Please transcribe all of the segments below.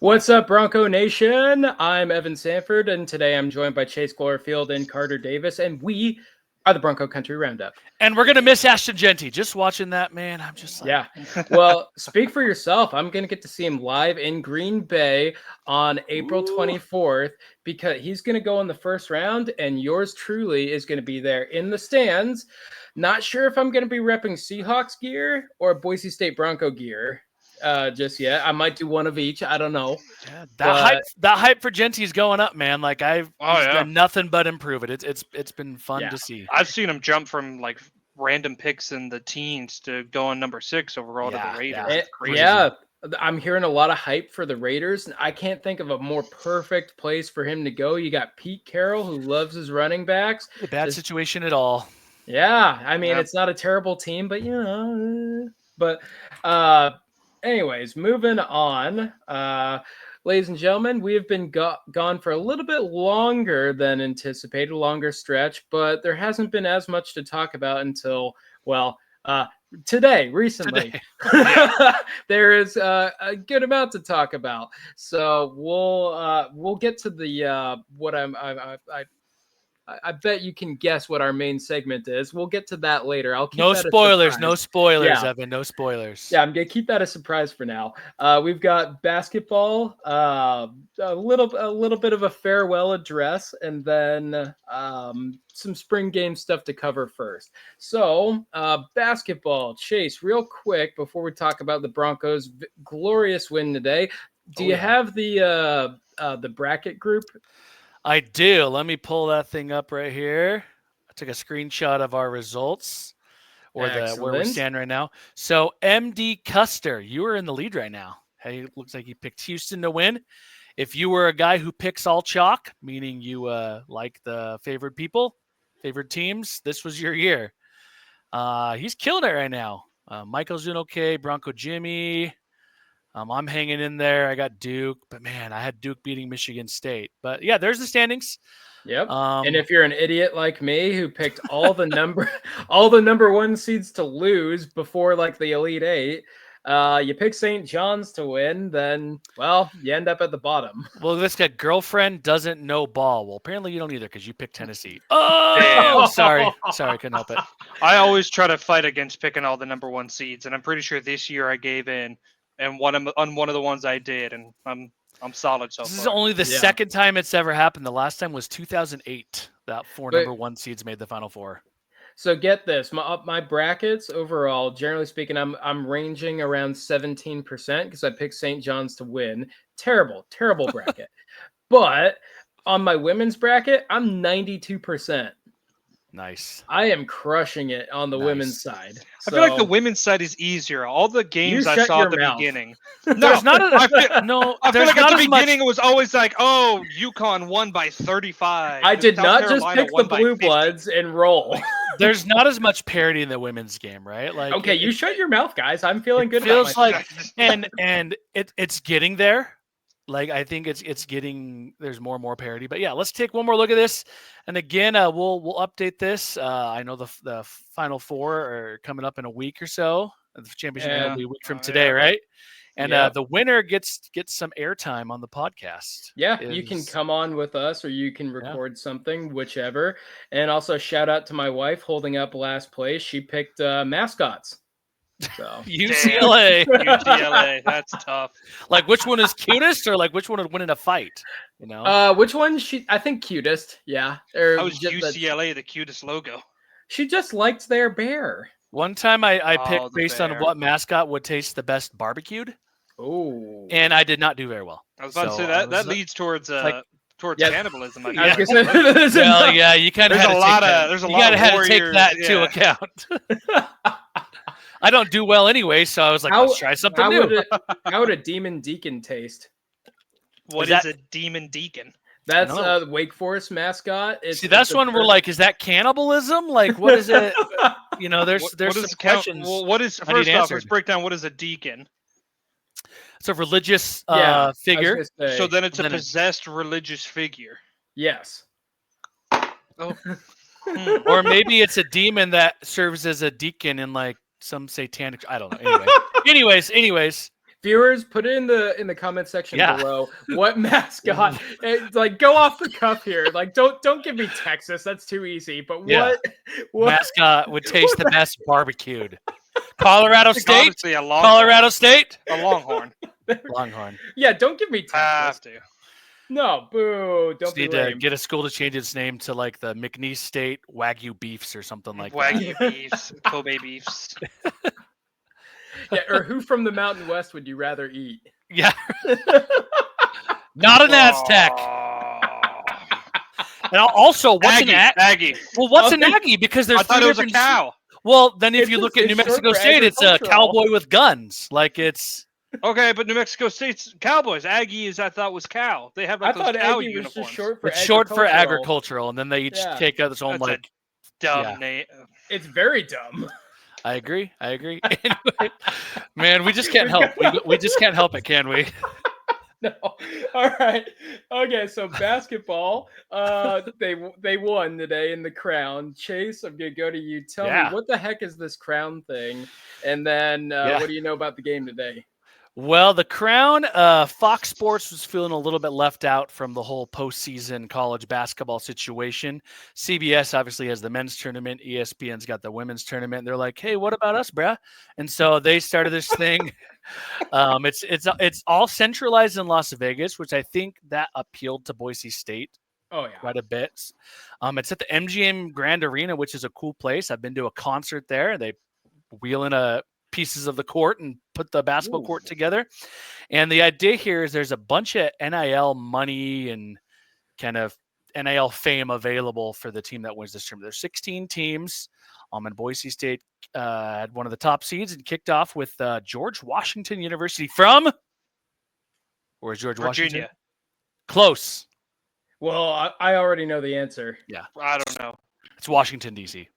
What's up, Bronco Nation? I'm Evan Sanford, and today I'm joined by Chase Glorfield and Karter Davis, and we are the BroncoCountry Roundup. And we're going to miss Ashton Genty. Just watching that, man, I'm just like... Yeah. Well, speak for yourself. I'm going to get to see him live in Green Bay on April 24th because he's going to go in the first round, and yours truly is going to be there in the stands. Not sure if I'm going to be repping Seahawks gear or Boise State Bronco gear. Just yet. I might do one of each. I don't know. Yeah, that hype for Genty is going up, man. Like he's done nothing but improve it. It's been fun to see. I've seen him jump from like random picks in the teens to going number 6 overall to the Raiders. Yeah, I'm hearing a lot of hype for the Raiders. I can't think of a more perfect place for him to go. You got Pete Carroll, who loves his running backs. A bad situation at all. Yeah, I mean it's not a terrible team, but you know, anyways, moving on. Ladies and gentlemen, we have been gone for a little bit longer than anticipated, a longer stretch, but there hasn't been as much to talk about until, recently. There is a good amount to talk about. So we'll get to the I bet you can guess what our main segment is. We'll get to that later. I'll keep no spoilers, Evan. No spoilers. Yeah, I'm gonna keep that a surprise for now. We've got basketball, a little bit of a farewell address, and then some spring game stuff to cover first. So, basketball, Chase, real quick before we talk about the Broncos' glorious win today. Do you have the bracket group? I do. Let me pull that thing up right here. I took a screenshot of our results or where we stand right now. So MD Custer, you are in the lead right now. Hey, looks like you picked Houston to win. If you were a guy who picks all chalk, meaning you like the favored teams, this was your year. He's killing it right now. Michael's doing okay. Bronco Jimmy. I'm hanging in there. I got Duke, but man, I had Duke beating Michigan State. But yeah, there's the standings. Yep. And if you're an idiot like me who picked all the number 1 seeds to lose before like the Elite 8, you pick St. John's to win, then you end up at the bottom. Well, this guy girlfriend doesn't know ball. Well, apparently you don't either because you picked Tennessee. Oh, sorry, couldn't help it. I always try to fight against picking all the number 1 seeds, and I'm pretty sure this year I gave in. And on one of the ones I did, and I'm solid so far. This is only the second time it's ever happened. The last time was 2008. That 4 number 1 seeds made the Final Four. So get this, my brackets overall, generally speaking, I'm ranging around 17% because I picked St. John's to win. Terrible bracket. But on my women's bracket, I'm 92%. Nice. I am crushing it on the women's side. I feel like the women's side is easier. All the games I saw at the beginning. There's not I feel like at the beginning it was always like, oh, UConn won by 35. I did not just pick the Blue Bloods and roll. There's not as much parity in the women's game, right? Like, okay, you shut your mouth, guys. I'm feeling good. Feels like, and it's getting there. Like I think it's getting there's more and more parity, but yeah, let's take one more look at this. And again, we'll update this. I know the Final Four are coming up in a week or so. The championship will be a week from today, right? And the winner gets some airtime on the podcast. Yeah, you can come on with us, or you can record something, whichever. And also shout out to my wife holding up last place. She picked mascots. So UCLA, that's tough. Like which one is cutest, or like which one would win in a fight? You know, which one? I think cutest. Yeah, how was UCLA the cutest logo? She just liked their bear. One time I picked based on what mascot would taste the best barbecued. Oh, and I did not do very well. I was about to say that leads towards cannibalism. Well, yeah, you kind of had to take that into account. I don't do well anyway, so I was like, let's try something new. How would a demon deacon taste? What is a demon deacon? That's the Wake Forest mascot. See, that's one we're like, is that cannibalism? Like, what is it? You know, there's some questions. Well, what is, first off, let's break down what is a deacon. It's a religious figure. So then it's a possessed religious figure. Yes. Oh. Or maybe it's a demon that serves as a deacon in like some satanic. I don't know. Anyway. anyways. Viewers, put it in the comment section below. What mascot? It's like, go off the cuff here. Like, don't give me Texas. That's too easy. But what mascot would taste the best barbecued? Colorado State. Colorado State. A Longhorn. Longhorn. Yeah, don't give me Texas. Have to. No, boo! Don't just be need lame. to get a school to change its name to like the McNeese State Wagyu Beefs or something like Wagyu beefs, Kobe beefs. Yeah, or who from the Mountain West would you rather eat? Yeah. Not an Aztec. And also, what's Aggie? Well, what's an Aggie? Because there's I thought it was a cow. Well, then if you look at New Mexico State, it's a cowboy with guns. Like it's okay, but New Mexico State's Cowboys. Aggie I thought was cow. They have like those cow uniforms. Was short for it's short for agricultural, and then they each take out its own like dumb name. It's very dumb. I agree. Anyway, man, we just can't help. We just can't help it, can we? No. All right. Okay. So basketball. They won today in the Crown. Chase, I'm gonna go to you. Tell me, what the heck is this Crown thing? And then what do you know about the game today? Well, the Crown, Fox Sports was feeling a little bit left out from the whole postseason college basketball situation. CBS obviously has the men's tournament. ESPN's got the women's tournament. They're like, hey, what about us, bruh? And so they started this thing. It's all centralized in Las Vegas, which I think that appealed to Boise State. Oh yeah, quite a bit. It's at the MGM Grand Arena, which is a cool place. I've been to a concert there. They wheel in pieces of the court and put the basketball court together. And the idea here is there's a bunch of NIL money and kind of NIL fame available for the team that wins this tournament. There's 16 teams. And Boise State had one of the top seeds and kicked off with George Washington University from where's George Virginia. Washington? Close. Well, I already know the answer. Yeah. I don't know. It's Washington, D.C.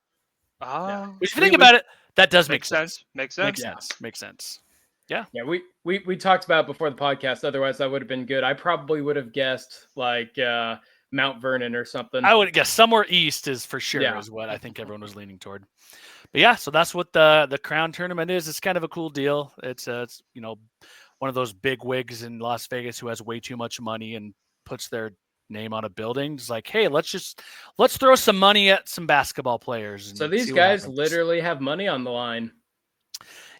Oh. Which, if you think about it, that does make sense. Makes sense. Yeah. Yeah, we talked about it before the podcast. Otherwise, that would have been good. I probably would have guessed like Mount Vernon or something. I would guess somewhere east is for sure is what I think everyone was leaning toward. But yeah, so that's what the Crown tournament is. It's kind of a cool deal. It's one of those big wigs in Las Vegas who has way too much money and puts their name on a building. It's like, hey, let's throw some money at some basketball players. So these guys literally have money on the line.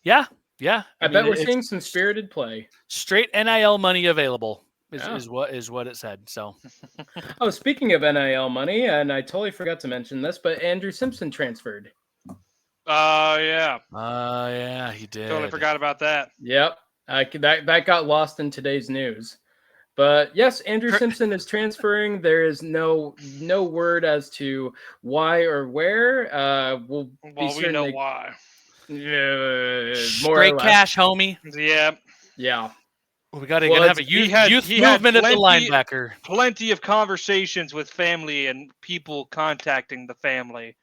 Yeah. I bet we're seeing some spirited play. Straight NIL money available is what it said. So, oh, speaking of NIL money, and I totally forgot to mention this, but Andrew Simpson transferred. Yeah. Yeah, he did. Totally forgot about that. Yep. That got lost in today's news. But yes, Andrew Simpson is transferring. There is no word as to why or where. We know why. Straight cash, homie. Yeah. We got to have a youth movement at the linebacker. Plenty of conversations with family and people contacting the family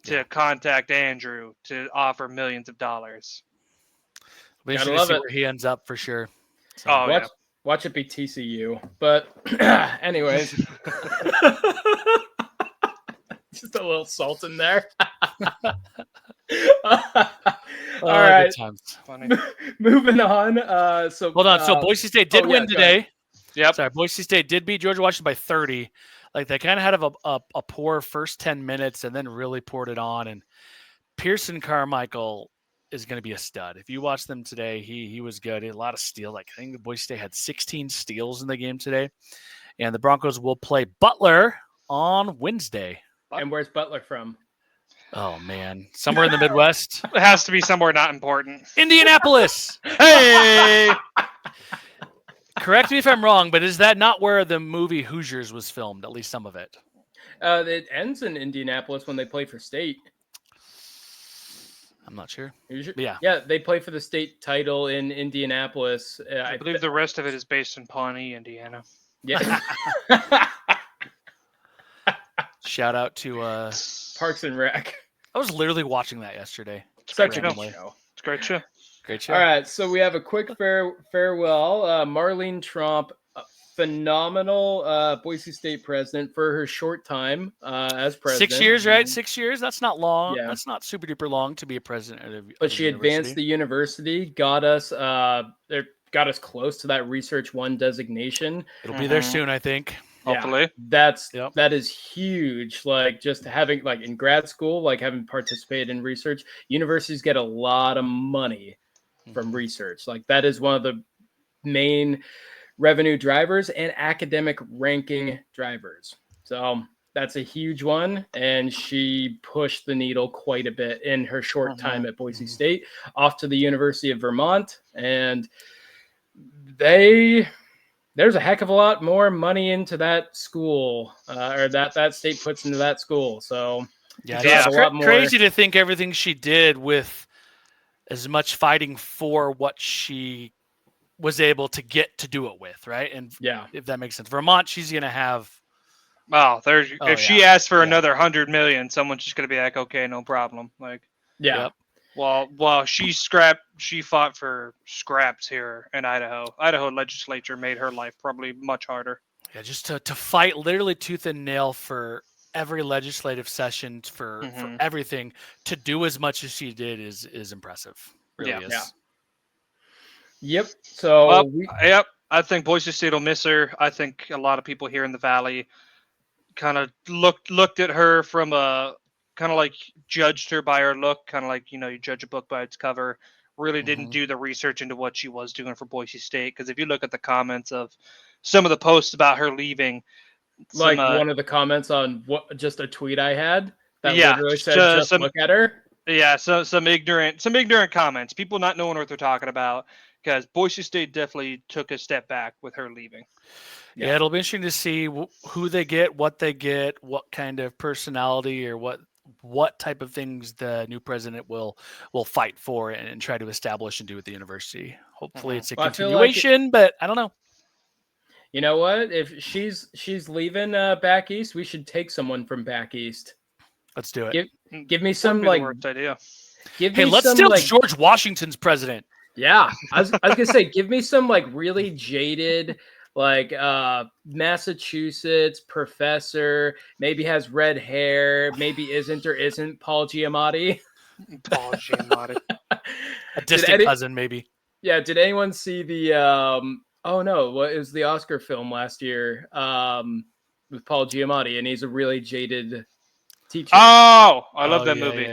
to contact Andrew to offer millions of dollars. We should see where he ends up for sure. So, Watch it be TCU. But anyways, just a little salt in there. All right. Funny. Moving on. So hold on. So Boise State did win today. Yep. Sorry, Boise State did beat George Washington by 30. Like they kind of had a poor first 10 minutes and then really poured it on. And Pearson Carmichael is going to be a stud. If you watch them today, he was good. He had a lot of steals. Like I think the Boise State had 16 steals in the game today. And the Broncos will play Butler on Wednesday. And where's Butler from? Oh man, somewhere in the Midwest. It has to be somewhere not important. Indianapolis. Hey. Correct me if I'm wrong, but is that not where the movie Hoosiers was filmed? At least some of it. It ends in Indianapolis when they play for state. I'm not sure. Yeah, they play for the state title in Indianapolis. I believe the rest of it is based in Pawnee, Indiana. Yeah. Shout out to Parks and Rec. I was literally watching that yesterday. Such a good show. It's a great show. Great show. All right, so we have a quick farewell. Marlene Tromp phenomenal Boise State president for her short time as president. 6 years, right? 6 years. That's not long. Yeah. That's not super duper long to be a president of But she advanced the university, got us close to that Research 1 designation. It'll be there soon, I think. Hopefully. Yeah, that is huge. Like just having like in grad school, like having participated in research, universities get a lot of money from research. Like that is one of the main revenue drivers and academic ranking drivers. So that's a huge one. And she pushed the needle quite a bit in her short time at Boise State, off to the University of Vermont. And there's a heck of a lot more money into that school, or that state puts into that school. So it's crazy to think everything she did with as much fighting for what she was able to get to do it with, right? And if that makes sense, Vermont, she's gonna have. Well, if she asks for another 100 million, someone's just gonna be like, okay, no problem. Like, Well, she fought for scraps here in Idaho. Idaho legislature made her life probably much harder. Yeah, just to fight literally tooth and nail for every legislative session, for everything, to do as much as she did is impressive. Really is. Yeah. Yep. So I think Boise State will miss her. I think a lot of people here in the Valley kind of looked at her from a kind of like judged her by her look, kind of like, you judge a book by its cover. Really didn't do the research into what she was doing for Boise State. Because if you look at the comments of some of the posts about her leaving, like one of the comments on just a tweet I had that literally said, just look at her. Yeah, so some ignorant comments, people not knowing what they're talking about, because Boise State definitely took a step back with her leaving. Yeah, it'll be interesting to see who they get, what kind of personality, or what type of things the new president will fight for and try to establish and do at the university. Hopefully it's a continuation, but I don't know. You know what? If she's leaving back east, we should take someone from back east. Let's do it. Give me some like worst idea. Let's steal George Washington's president. Yeah, I was gonna say, give me some like really jaded, like Massachusetts professor, maybe has red hair, maybe isn't or isn't Paul Giamatti. Paul Giamatti, a distant cousin, maybe. Yeah. Did anyone see the? Oh no, what is the Oscar film last year? With Paul Giamatti, and he's a really jaded teacher. Oh, I love that movie.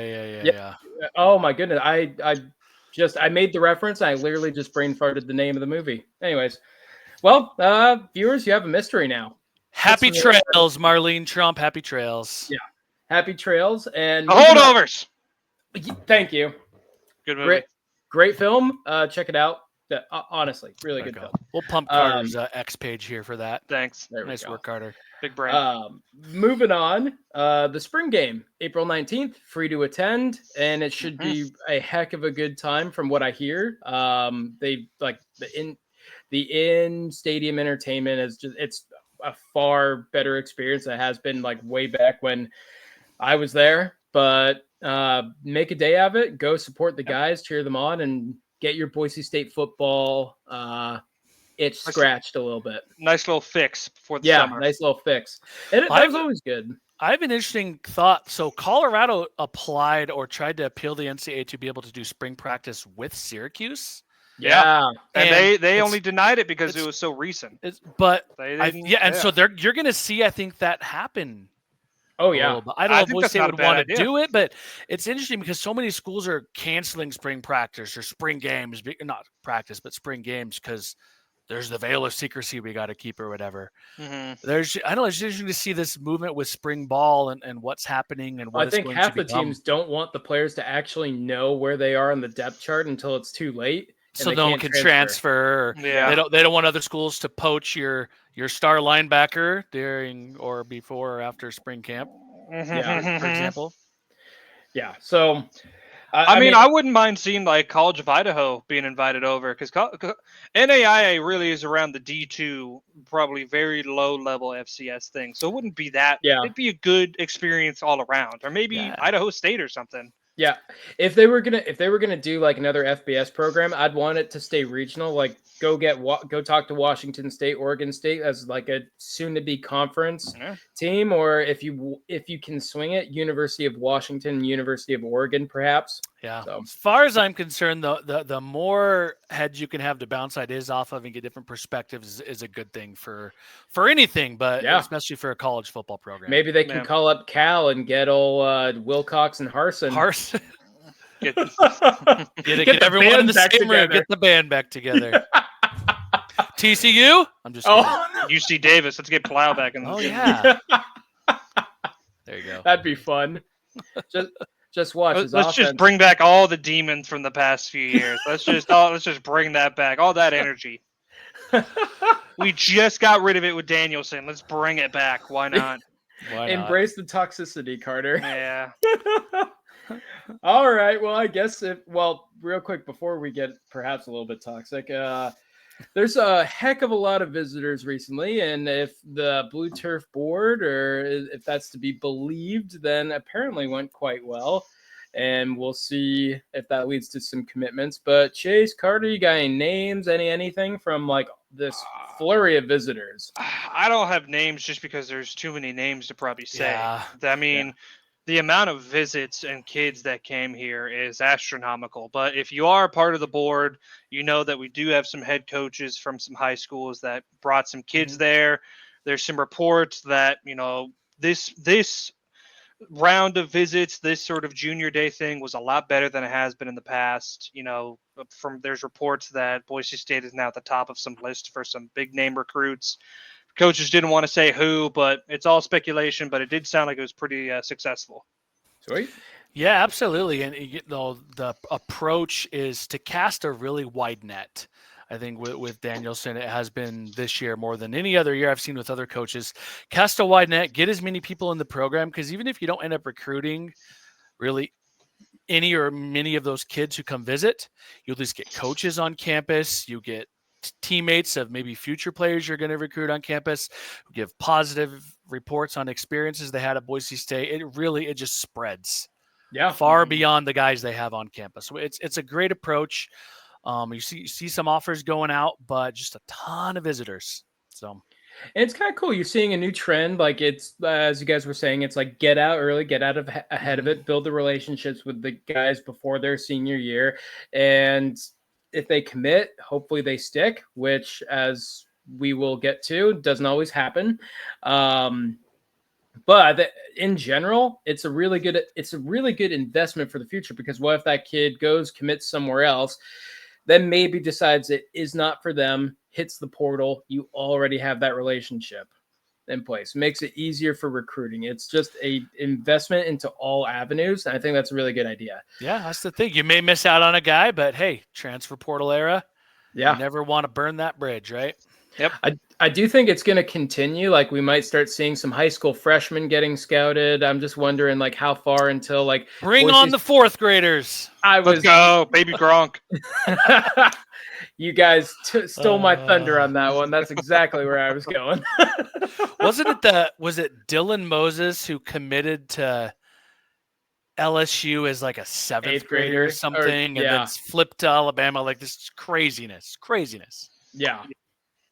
Yeah. Oh my goodness, I made the reference. I literally just brain farted the name of the movie. Anyways, well, viewers, you have a mystery now. Happy trails, Marlene Trump. Happy trails. Yeah, happy trails and holdovers. Thank you. Good movie. Great film. Check it out. Honestly, really good film. We'll pump Carter's X page here for that. Thanks. Nice work, Karter. Big brain. Moving on, the spring game, April 19th, free to attend, and it should be a heck of a good time from what I hear. They like the in-stadium entertainment it's a far better experience than it has been like way back when I was there. But make a day of it. Go support the guys, cheer them on, and get your Boise State football itch scratched a little bit. Nice little fix for the summer. Nice little fix. And that was always good. I have an interesting thought. So Colorado applied or tried to appeal the NCAA to be able to do spring practice with Syracuse. Yeah. And they only denied it because it was so recent. So you're going to see, I think, that happen. Oh, yeah. I don't know if Boise State would want to do it, but it's interesting because so many schools are canceling spring practice or spring games, not practice, but spring games, because there's the veil of secrecy we got to keep or whatever. I don't know. It's interesting to see this movement with spring ball and what's happening and what I think half the teams don't want the players to actually know where they are on the depth chart until it's too late. So no one can transfer. Yeah. They don't want other schools to poach your star linebacker during or before or after spring camp. For example. Yeah. So I mean, I wouldn't mind seeing like College of Idaho being invited over, because NAIA really is around the D2, probably very low level FCS thing. So it wouldn't be that. Yeah. It'd be a good experience all around, or maybe Idaho State or something. Yeah, if they were gonna do like another FBS program, I'd want it to stay regional. Like go talk to Washington State, Oregon State as like a soon-to-be conference team, or if you can swing it, University of Washington, University of Oregon, perhaps. Yeah. So. As far as I'm concerned, the more heads you can have to bounce ideas off of and get different perspectives is a good thing for anything, but especially for a college football program. Maybe they can call up Cal and get old Wilcox and Harsin. Get everyone in the same room. Get the band back together. TCU? I'm just kidding. UC Davis. Let's get Plow back in the game. Yeah. There you go. That'd be fun. Just watch. Let's just bring back all the demons from the past few years. Let's just bring that back. All that energy. We just got rid of it with Danielson. Let's bring it back. Why not? Embrace the toxicity, Karter. Yeah. All right. Well, I guess real quick before we get perhaps a little bit toxic, there's a heck of a lot of visitors recently, and if the Blue Turf Board, or if that's to be believed, then apparently went quite well. And we'll see if that leads to some commitments. But Chase, Karter, you got any names, anything from like this flurry of visitors? I don't have names just because there's too many names to probably say. Yeah. I mean, the amount of visits and kids that came here is astronomical. But if you are part of the board, you know that we do have some head coaches from some high schools that brought some kids there. There's some reports that, this round of visits, this sort of junior day thing was a lot better than it has been in the past. There's reports that Boise State is now at the top of some list for some big name recruits. Coaches didn't want to say who, but it's all speculation, but it did sound like it was pretty successful. Sweet. Yeah, absolutely. And the approach is to cast a really wide net. I think with Danielson, it has been this year more than any other year I've seen with other coaches. Cast a wide net, get as many people in the program, because even if you don't end up recruiting really any or many of those kids who come visit, you'll just get coaches on campus. You get teammates of maybe future players you're going to recruit on campus who give positive reports on experiences they had at Boise State. It just spreads far beyond the guys they have on campus. So it's a great approach. You see some offers going out, but just a ton of visitors. So, and it's kind of cool. You're seeing a new trend. Like it's, as you guys were saying, it's like get out early, get out ahead of it, build the relationships with the guys before their senior year. And if they commit, hopefully they stick, which, as we will get to, doesn't always happen. But in general, it's a really good investment for the future, because what if that kid commits somewhere else, then maybe decides it is not for them, hits the portal, you already have that relationship in place. Makes it easier for recruiting. It's just a investment into all avenues. And I think that's a really good idea. Yeah, that's the thing. You may miss out on a guy, but hey, transfer portal era. Yeah. You never want to burn that bridge, right? Yep. I do think it's going to continue. Like we might start seeing some high school freshmen getting scouted. I'm just wondering like how far until like bring on the fourth graders. Let's go, baby Gronk. You guys stole my thunder on that one. That's exactly where I was going. Was it Dylan Moses who committed to LSU as like a seventh grader or something, and then flipped to Alabama? Like this craziness. Yeah.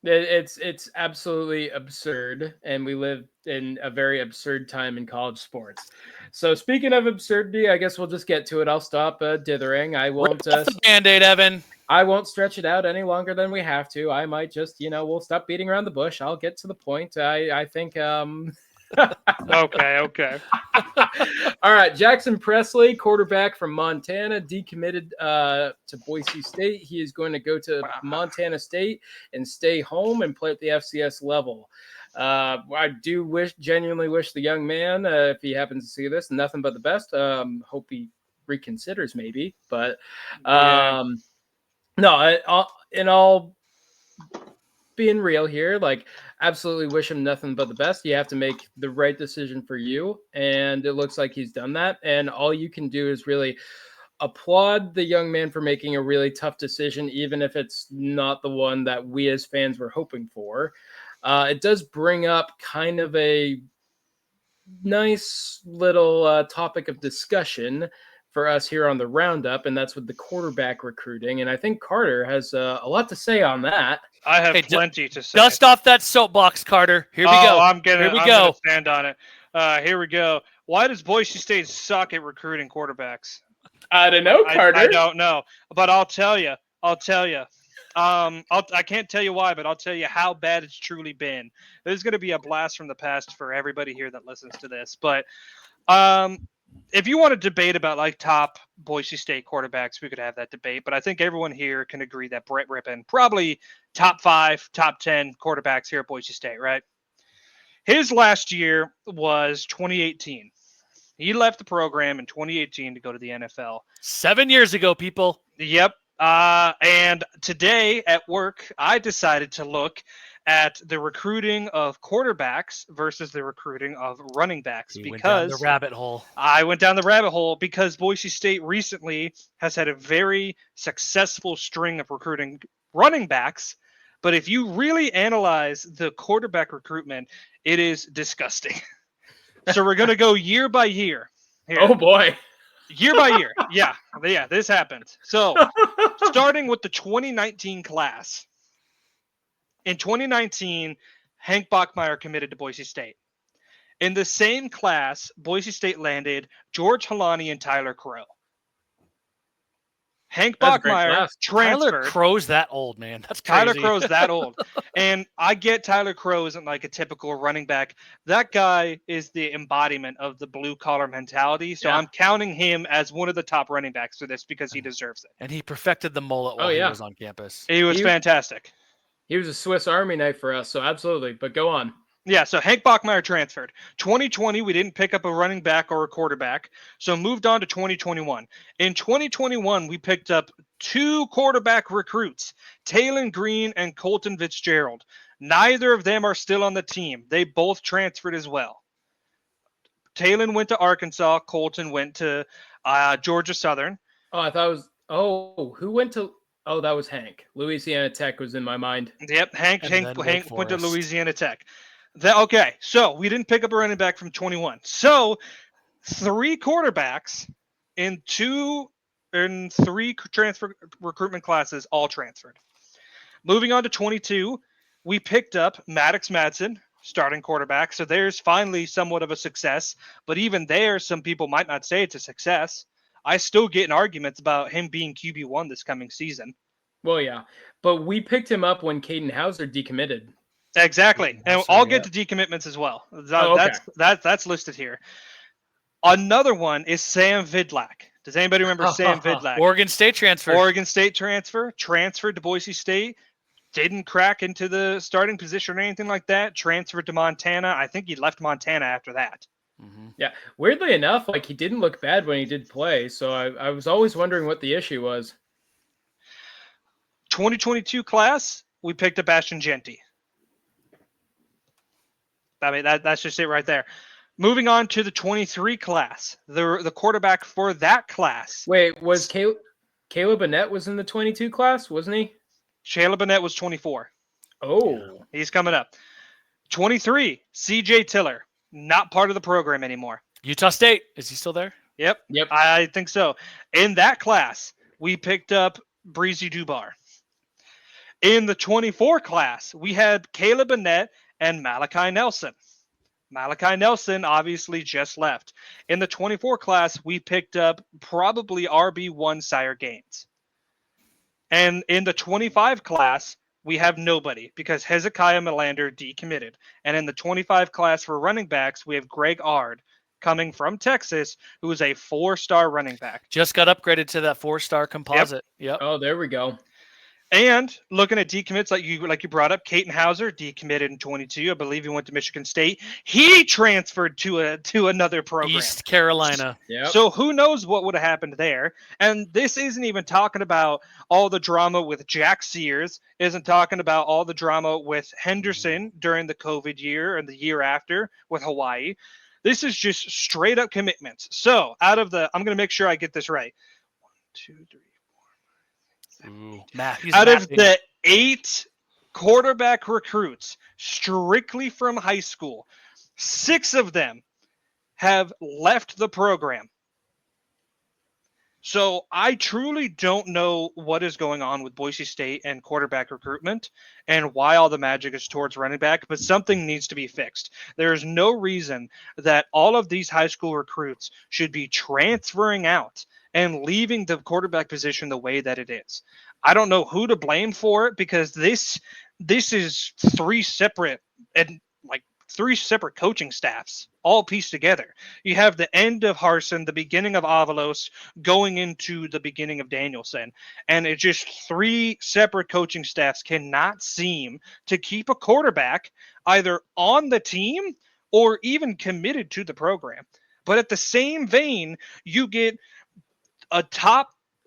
It's absolutely absurd, and we live in a very absurd time in college sports. So speaking of absurdity, I guess we'll just get to it. I'll stop dithering. I won't rip off the Band-Aid, Evan. I won't stretch it out any longer than we have to. I might just, we'll stop beating around the bush. I'll get to the point. I think Okay. All right, Jackson Presley, quarterback from Montana, decommitted to Boise State. He is going to go to Montana State and stay home and play at the FCS level. I do genuinely wish the young man, if he happens to see this, nothing but the best. Hope he reconsiders maybe, but no, in all being real here, like absolutely wish him nothing but the best. You have to make the right decision for you, and it looks like he's done that. And all you can do is really applaud the young man for making a really tough decision, even if it's not the one that we as fans were hoping for. It does bring up kind of a nice little topic of discussion for us here on the Roundup, and that's with the quarterback recruiting. And I think Karter has a lot to say on that. I have plenty to say. Dust off that soapbox, Karter. Here we go. I'm gonna stand on it. Here we go. Why does Boise State suck at recruiting quarterbacks? I don't know, Karter. I don't know, but I'll tell you. I can't tell you why, but I'll tell you how bad it's truly been. There's going to be a blast from the past for everybody here that listens to this. But if you want to debate about like top Boise State quarterbacks, we could have that debate. But I think everyone here can agree that Brett Rippon, probably top 5, top 10 quarterbacks here at Boise State, right? His last year was 2018. He left the program in 2018 to go to the NFL. 7 years ago, people. Yep. And today at work, I decided to look at the recruiting of quarterbacks versus the recruiting of running backs because went down the rabbit hole. I went down the rabbit hole because Boise State recently has had a very successful string of recruiting running backs. But if you really analyze the quarterback recruitment, it is disgusting. So we're going to go year by year. Here. Oh, boy. Year by year. Yeah, this happened. So starting with the 2019 class. In 2019, Hank Bachmeier committed to Boise State. In the same class, Boise State landed George Halani and Tyler Crow. Hank Bachmeier transferred. Tyler Crow's that old, man. That's crazy. Tyler Crow's that old. And I get Tyler Crow isn't like a typical running back. That guy is the embodiment of the blue-collar mentality. So I'm counting him as one of the top running backs for this because he deserves it. And he perfected the mullet while he was on campus. He was fantastic. He was a Swiss Army knife for us, so absolutely. But go on. Yeah, so Hank Bachmeier transferred. 2020, we didn't pick up a running back or a quarterback, so moved on to 2021. In 2021, we picked up 2 quarterback recruits, Taylon Green and Colton Fitzgerald. Neither of them are still on the team. They both transferred as well. Taylon went to Arkansas. Colton went to Georgia Southern. Oh, I thought it was – who went to – oh, that was Hank. Louisiana Tech was in my mind. Yep, Hank went to Louisiana Tech. Okay, so we didn't pick up a running back from 21. So 3 quarterbacks in 3 transfer recruitment classes all transferred. Moving on to 22, we picked up Maddox Madsen, starting quarterback. So there's finally somewhat of a success. But even there, some people might not say it's a success. I still get in arguments about him being QB1 this coming season. Well, yeah. But we picked him up when Caden Hauser decommitted. Exactly. And I'll get to decommitments as well. That's listed here. Another one is Sam Vidlak. Does anybody remember Sam Vidlak? Oregon State transfer. Transferred to Boise State. Didn't crack into the starting position or anything like that. Transferred to Montana. I think he left Montana after that. Mm-hmm. Yeah. Weirdly enough, like he didn't look bad when he did play. So I was always wondering what the issue was. 2022 class, we picked up Ashton Genty. I mean, that's just it right there. Moving on to the 23 class, the quarterback for that class. Wait, was Caleb Bennett was in the 22 class, wasn't he? Caleb Bennett was 24. Oh. He's coming up. 23, CJ Tiller, not part of the program anymore. Utah State, is he still there? Yep. I think so. In that class, we picked up Breezy Dubar. In the 24 class, we had Caleb Bennett and Malachi Nelson. Malachi Nelson obviously just left. In the 24 class, we picked up probably RB1 Sire Gaines. And in the 25 class, we have nobody because Hezekiah Melander decommitted. And in the 25 class for running backs, we have Greg Ard coming from Texas, who is a 4-star running back. Just got upgraded to that 4-star composite. Yep. Oh, there we go. And looking at decommits, like you brought up, Caden Hauser decommitted in 22. I believe he went to Michigan State. He transferred to another program, East Carolina. Yep. So who knows what would have happened there? And this isn't even talking about all the drama with Jack Sears. Isn't talking about all the drama with Henderson during the COVID year and the year after with Hawaii. This is just straight up commitments. So I'm going to make sure I get this right. 1, 2, 3. Out of the 8 quarterback recruits strictly from high school, 6 of them have left the program. So I truly don't know what is going on with Boise State and quarterback recruitment and why all the magic is towards running back, but something needs to be fixed. There is no reason that all of these high school recruits should be transferring out and leaving the quarterback position the way that it is. I don't know who to blame for it, because this is three separate coaching staffs all pieced together. You have the end of Harsin, the beginning of Avalos, going into the beginning of Danielson. And it's just three separate coaching staffs cannot seem to keep a quarterback either on the team or even committed to the program. But at the same vein, you get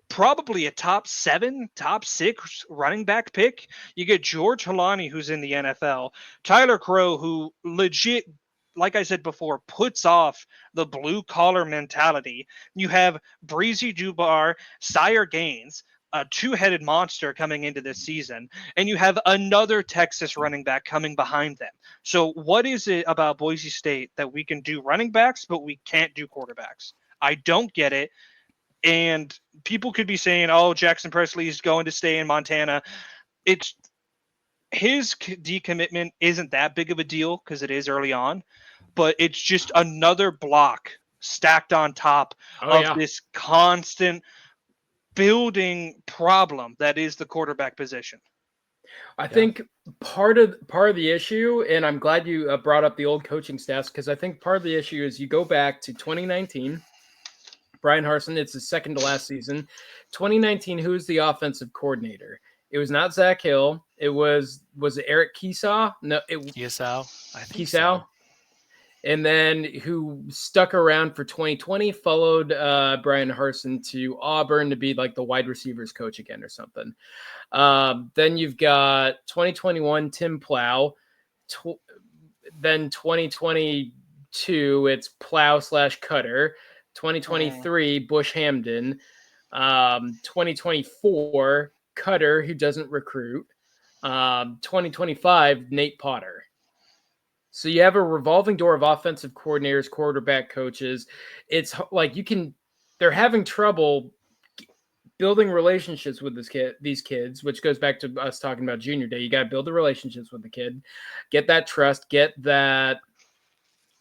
probably a top 7, top 6 running back pick. You get George Halani, who's in the NFL, Tyler Crow, who legit, like I said before, puts off the blue collar mentality. You have Breezy Dubar, Sire Gaines, a two-headed monster coming into this season, and you have another Texas running back coming behind them. So what is it about Boise State that we can do running backs, but we can't do quarterbacks? I don't get it. And people could be saying, oh, Jackson Presley is going to stay in Montana. It's his decommitment isn't that big of a deal because it is early on, but it's just another block stacked on top this constant building problem that is the quarterback position. I think part of the issue, and I'm glad you brought up the old coaching staffs, because I think part of the issue is you go back to 2019. Brian Harsin, it's his second to last season. 2019, who was the offensive coordinator? It was not Zach Hill. It was it Eric Keesaw? No, Keesaw. I think Keesaw. So. And then who stuck around for 2020, followed Brian Harsin to Auburn to be like the wide receivers coach again or something. Then you've got 2021, Tim Plow. Then 2022, it's Plow / Karter. 2023, Bush Hamden. 2024, Karter, who doesn't recruit. 2025, Nate Potter. So you have a revolving door of offensive coordinators, quarterback coaches. It's like they're having trouble building relationships with these kids, which goes back to us talking about junior day. You got to build the relationships with the kid, get that trust, get that,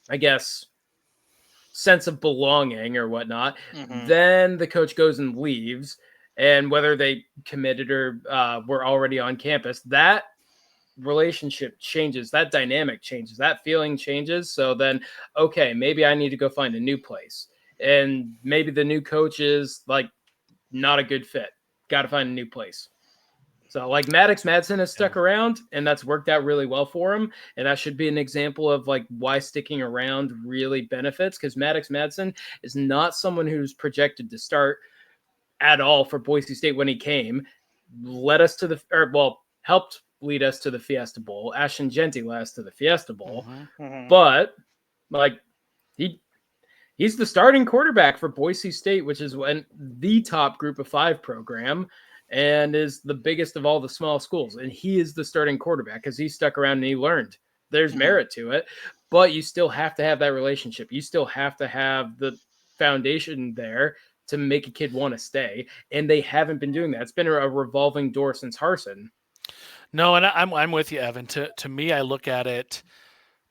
I guess, sense of belonging or whatnot. Mm-hmm. Then the coach goes and leaves, and whether they committed or were already on campus, that relationship changes, that dynamic changes, that feeling changes. So then, okay, maybe I need to go find a new place, and maybe the new coach is like not a good fit. Got to find a new place. So like Maddox Madsen has stuck around, and that's worked out really well for him. And that should be an example of like why sticking around really benefits, because Maddox Madsen is not someone who's projected to start at all for Boise State when he came. Helped lead us to the Fiesta Bowl. Ashton Genty led us to the Fiesta Bowl. Mm-hmm. But like he's the starting quarterback for Boise State, which is the top group of 5 program, and is the biggest of all the small schools. And he is the starting quarterback because he stuck around and he learned. There's merit to it, but you still have to have that relationship. You still have to have the foundation there to make a kid want to stay. And they haven't been doing that. It's been a revolving door since Harsin. No, and I'm with you, Evan. To me, I look at it,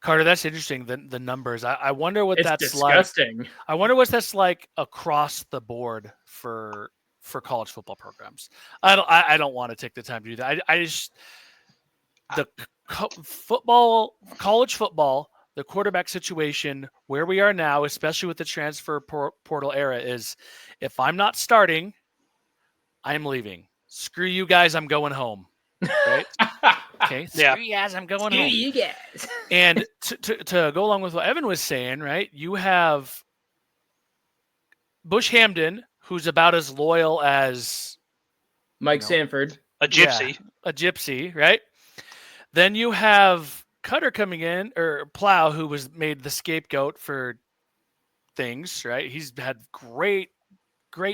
Karter, that's interesting, the numbers. I wonder what that's disgusting. Like. I wonder what that's like across the board for college football programs. I don't want to take the time to do that. College football, the quarterback situation where we are now, especially with the transfer portal era, is if I'm not starting, I'm leaving. Screw you guys, I'm going home. Right? Okay. Screw you guys, I'm going home. You guys. And to go along with what Evan was saying, right? You have Bush Hamden, who's about as loyal as Mike Sanford. A gypsy. Yeah, a gypsy, right? Then you have Karter coming in, or Plow, who was made the scapegoat for things, right? He's had great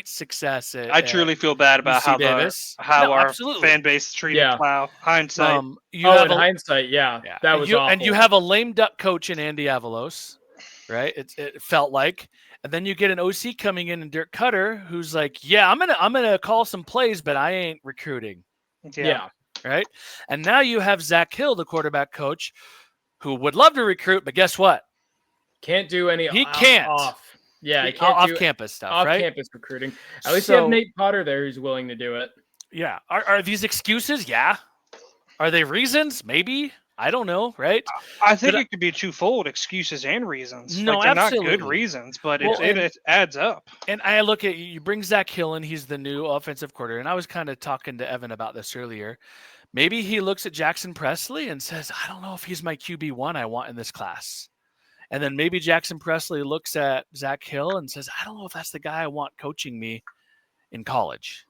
success. I truly feel bad about how our fan base treated Plow. Hindsight. Hindsight, that was awful. And you have a lame duck coach in Andy Avalos, right? It felt like. And then you get an OC coming in and Dirk Karter, who's like, yeah, I'm gonna call some plays, but I ain't recruiting. Yeah. Right. And now you have Zach Hill, the quarterback coach, who would love to recruit, but guess what? Can't do any He can't. off. Yeah, he can't can't off campus stuff, off right? campus recruiting. At least you have Nate Potter there who's willing to do it. Yeah. Are these excuses? Yeah. Are they reasons? Maybe. I don't know, right? I think it could be twofold, excuses and reasons. No, they're absolutely not good reasons, but it adds up. And I look at you bring Zach Hill in, he's the new offensive coordinator. And I was kind of talking to Evan about this earlier. Maybe he looks at Jackson Presley and says, I don't know if he's my QB1 I want in this class. And then maybe Jackson Presley looks at Zach Hill and says, I don't know if that's the guy I want coaching me in college.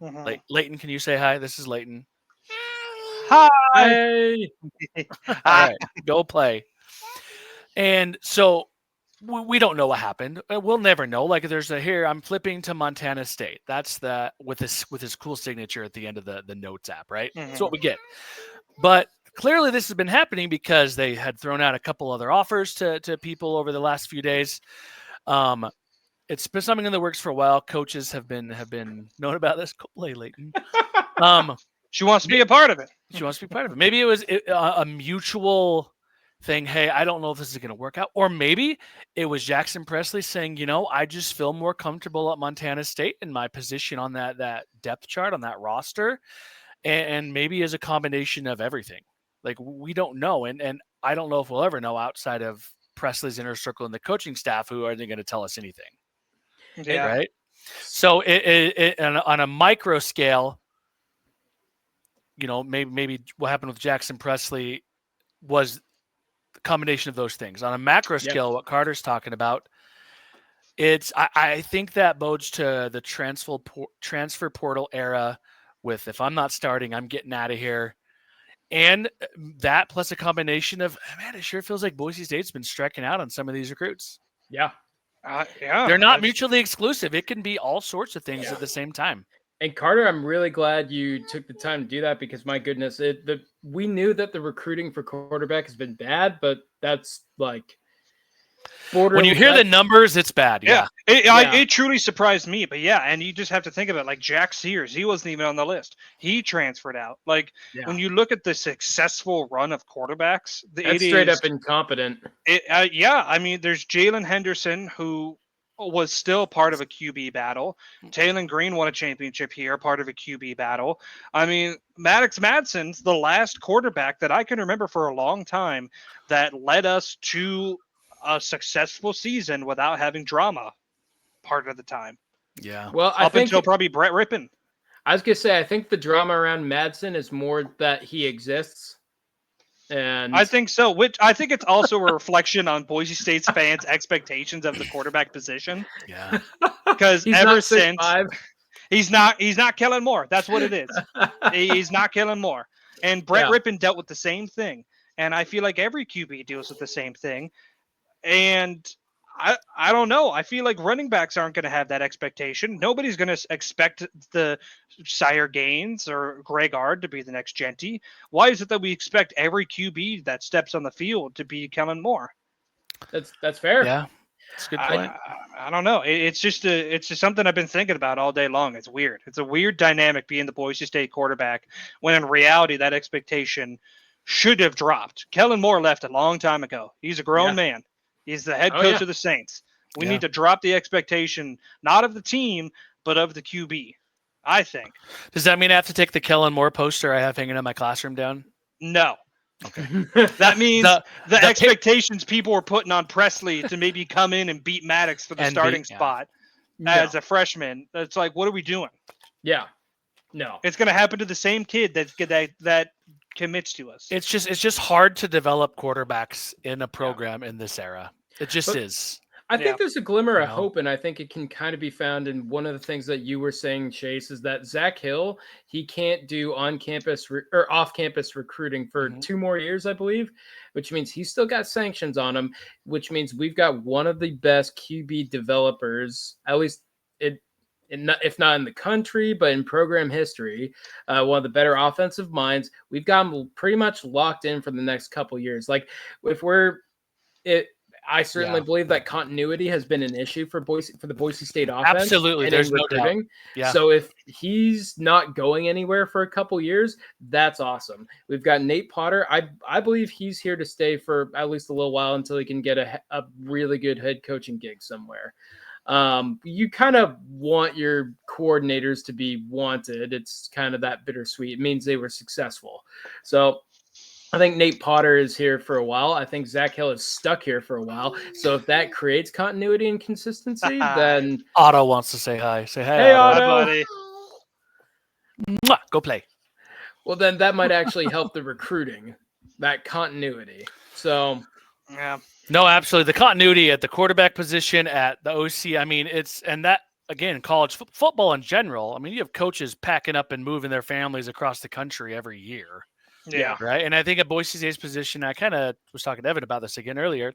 Mm-hmm. Leighton, can you say hi? This is Leighton. Hi. All right, go play. And so we don't know what happened. We'll never know. Like there's here, I'm flipping to Montana State. That's with his cool signature at the end of the notes app, right? Mm-hmm. That's what we get. But clearly this has been happening because they had thrown out a couple other offers to people over the last few days. It's been something in the works for a while. Coaches have been known about this. Go play, Leighton. She wants to be a part of it. She wants to be part of it. Maybe it was a mutual thing. Hey, I don't know if this is going to work out. Or maybe it was Jackson Presley saying, I just feel more comfortable at Montana State in my position on that depth chart, on that roster. And maybe as a combination of everything. Like, we don't know. And I don't know if we'll ever know outside of Presley's inner circle and the coaching staff who aren't going to tell us anything. Yeah. Right? So on a micro scale, maybe what happened with Jackson Presley was the combination of those things. On a macro scale, what Karter's talking about, I think that bodes to the transfer portal era with, if I'm not starting, I'm getting out of here. And that plus a combination of, man, it sure feels like Boise State's been striking out on some of these recruits. Yeah. They're not mutually exclusive. It can be all sorts of things at the same time. And Karter, I'm really glad you took the time to do that because, my goodness, we knew that the recruiting for quarterback has been bad, but that's like when you hear the numbers, it's bad. Yeah. It truly surprised me. But and you just have to think about it, like Jack Sears, he wasn't even on the list. He transferred out. Like when you look at the successful run of quarterbacks, it's straight up incompetent. I mean, there's Jalen Henderson, who was still part of a QB battle. Taylor Green won a championship here, part of a QB battle. I mean, Maddox Madsen's the last quarterback that I can remember for a long time that led us to a successful season without having drama part of the time. Yeah. Well, up until probably Brett Rippon. I was going to say, I think the drama around Madsen is more that he exists. And I think so. Which I think it's also a reflection on Boise State's fans' expectations of the quarterback position. Yeah, because ever since he's not Kellen Moore. That's what it is. He's not Kellen Moore. And Brett Rippon dealt with the same thing. And I feel like every QB deals with the same thing. And I don't know. I feel like running backs aren't going to have that expectation. Nobody's going to expect the Sire Gaines or Greg Ard to be the next Genty. Why is it that we expect every QB that steps on the field to be Kellen Moore? That's fair. Yeah, that's a good point. I don't know. It's just something I've been thinking about all day long. It's weird. It's a weird dynamic being the Boise State quarterback when in reality that expectation should have dropped. Kellen Moore left a long time ago. He's a grown man. He's the head coach of the Saints. We need to drop the expectation, not of the team, but of the QB, I think. Does that mean I have to take the Kellen Moore poster I have hanging in my classroom down? No. Okay. That means the expectations people were putting on Presley to maybe come in and beat Maddox for the starting spot as a freshman. It's like, what are we doing? Yeah. No. It's going to happen to the same kid that commits to us. It's just hard to develop quarterbacks in a program in this era. It just is. I think there's a glimmer of hope, and I think it can kind of be found in one of the things that you were saying, Chase, is that Zach Hill, he can't do on-campus or off-campus recruiting for 2 more years, I believe, which means he's still got sanctions on him, which means we've got one of the best QB developers, at least if not in the country, but in program history, one of the better offensive minds. We've got him pretty much locked in for the next couple years. Like, I certainly believe that continuity has been an issue for the Boise State offense. Absolutely, and there's in no doubt. recruiting. Yeah. So if he's not going anywhere for a couple years, that's awesome. We've got Nate Potter. I believe he's here to stay for at least a little while until he can get a really good head coaching gig somewhere. You kind of want your coordinators to be wanted. It's kind of that bittersweet. It means they were successful. So I think Nate Potter is here for a while. I think Zach Hill is stuck here for a while. So if that creates continuity and consistency, then Otto wants to say hi. Say hi, hey, Otto. Hi, buddy. Mwah! Go play. Well, then that might actually help the recruiting, that continuity. So yeah. No, absolutely. The continuity at the quarterback position, at the OC. I mean, again, college football in general. I mean, you have coaches packing up and moving their families across the country every year. Yeah. Right. And I think at Boise State's position, I kind of was talking to Evan about this again earlier,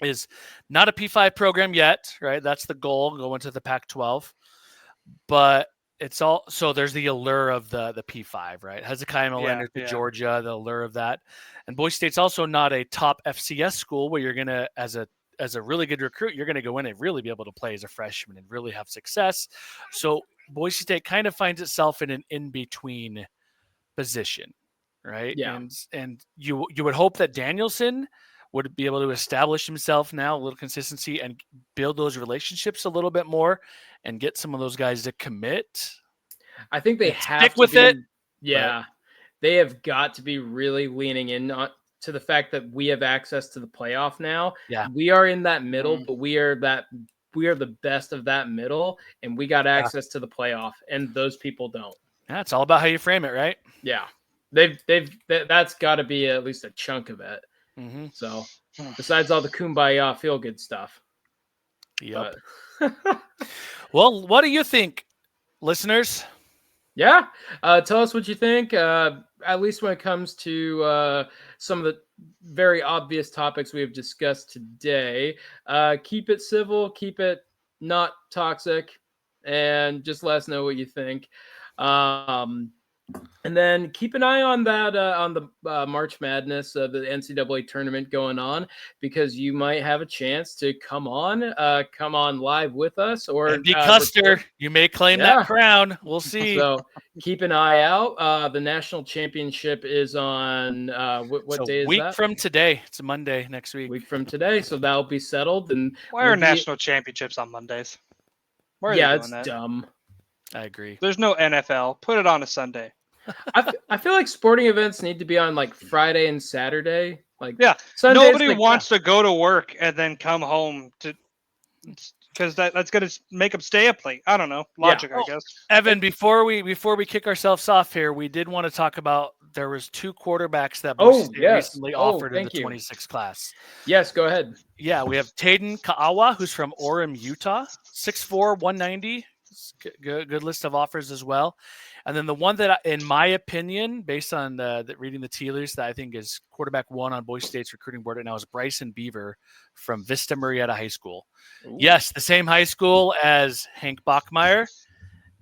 is not a P5 program yet. Right. That's the goal, going to the Pac-12. But it's all, so there's the allure of the P5, right? Hezekiah Millender to Georgia, the allure of that. And Boise State's also not a top FCS school where you're going to, as a really good recruit, you're going to go in and really be able to play as a freshman and really have success. So Boise State kind of finds itself in an in-between position, right? Yeah. And you would hope that Danielson would be able to establish himself now, a little consistency, and build those relationships a little bit more and get some of those guys to commit. I think they have stick to with it. Yeah. They have got to be really leaning in to the fact that we have access to the playoff now. Yeah. We are in that middle, but we are the best of that middle, and we got access to the playoff, and those people don't. Yeah, it's all about how you frame it, right? Yeah. That's got to be at least a chunk of it. Mm-hmm. So besides all the kumbaya feel good stuff. Yep. Well, what do you think, listeners? Yeah. Tell us what you think, at least when it comes to some of the very obvious topics we have discussed today. Keep it civil, keep it not toxic, and just let us know what you think. And then keep an eye on that on the March Madness, the NCAA tournament going on, because you might have a chance to come on live with us, or Andy Custer. You may claim that crown. We'll see. So keep an eye out. The national championship is on what day is that? Week from today. It's a Monday next week. Week from today, so that'll be settled. And why are national championships on Mondays? Why are they doing that? It's dumb. I agree. There's no NFL. Put it on a Sunday. I feel like sporting events need to be on like Friday and Saturday. Like Sundays, nobody wants to go to work and then come home because that's gonna make them stay up late. I don't know, logic, I guess. Evan, before we kick ourselves off here, we did want to talk about there was 2 quarterbacks that recently offered in the 26 class. Yes, go ahead. Yeah, we have Taden Ka'awa, who's from Orem, Utah, 6'4", 190. Good list of offers as well. And then the one that, in my opinion, based on reading the tea leaves, that I think is quarterback 1 on Boise State's recruiting board right now is Bryson Beaver from Vista Marietta High School. Ooh. Yes, the same high school as Hank Bachmeier,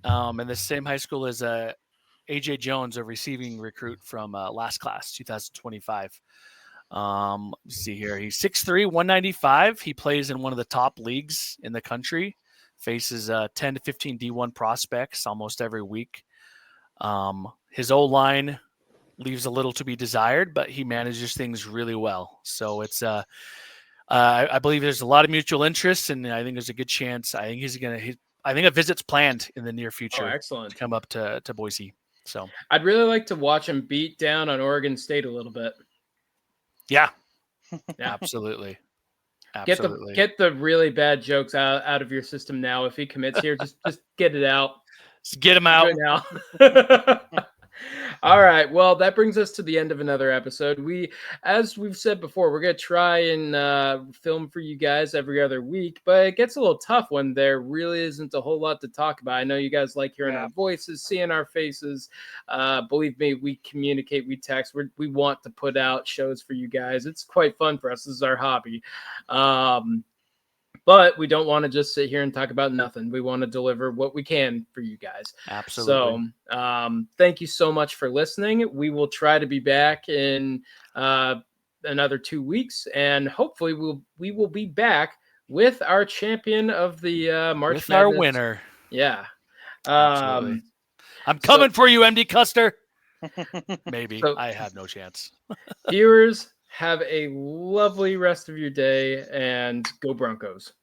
and the same high school as A.J. Jones, a receiving recruit from last class, 2025. Let's see here. He's 6'3", 195. He plays in one of the top leagues in the country. Faces 10 to 15 D1 prospects almost every week. His O-line leaves a little to be desired, but he manages things really well. So it's I believe there's a lot of mutual interest, and I think there's a good chance. I think a visit's planned in the near future. Oh, excellent. To come up to Boise. So I'd really like to watch him beat down on Oregon State a little bit. Yeah. Absolutely. Absolutely. Get the really bad jokes out of your system now. If he commits here, just get it out. Just get him out now. All right. Well, that brings us to the end of another episode. As we've said before, we're going to try and film for you guys every other week, but it gets a little tough when there really isn't a whole lot to talk about. I know you guys like hearing our voices, seeing our faces. Believe me, we communicate, we text. We want to put out shows for you guys. It's quite fun for us. This is our hobby. But we don't want to just sit here and talk about nothing. We want to deliver what we can for you guys. Absolutely. So thank you so much for listening. We will try to be back in another 2 weeks, and hopefully we will be back with our champion of the March Madness. Our winner. Yeah. Absolutely. I'm coming for you, MD Custer. Maybe. So, I have no chance. Viewers, have a lovely rest of your day, and go Broncos.